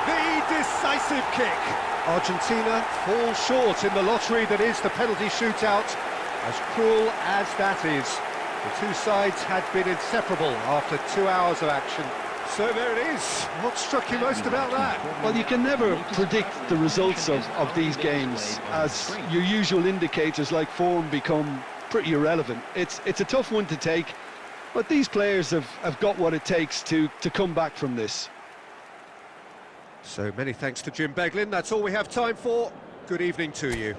the decisive kick. Argentina fall short in the lottery that is the penalty shootout. As cruel as that is, the two sides had been inseparable after 2 hours of action. So there it is. What struck you most about that? Well, you can never predict the results of these games, as your usual indicators like form become pretty irrelevant. It's a tough one to take, but these players have got what it takes to come back from this. So many thanks to Jim Beglin. That's all we have time for. Good evening to you.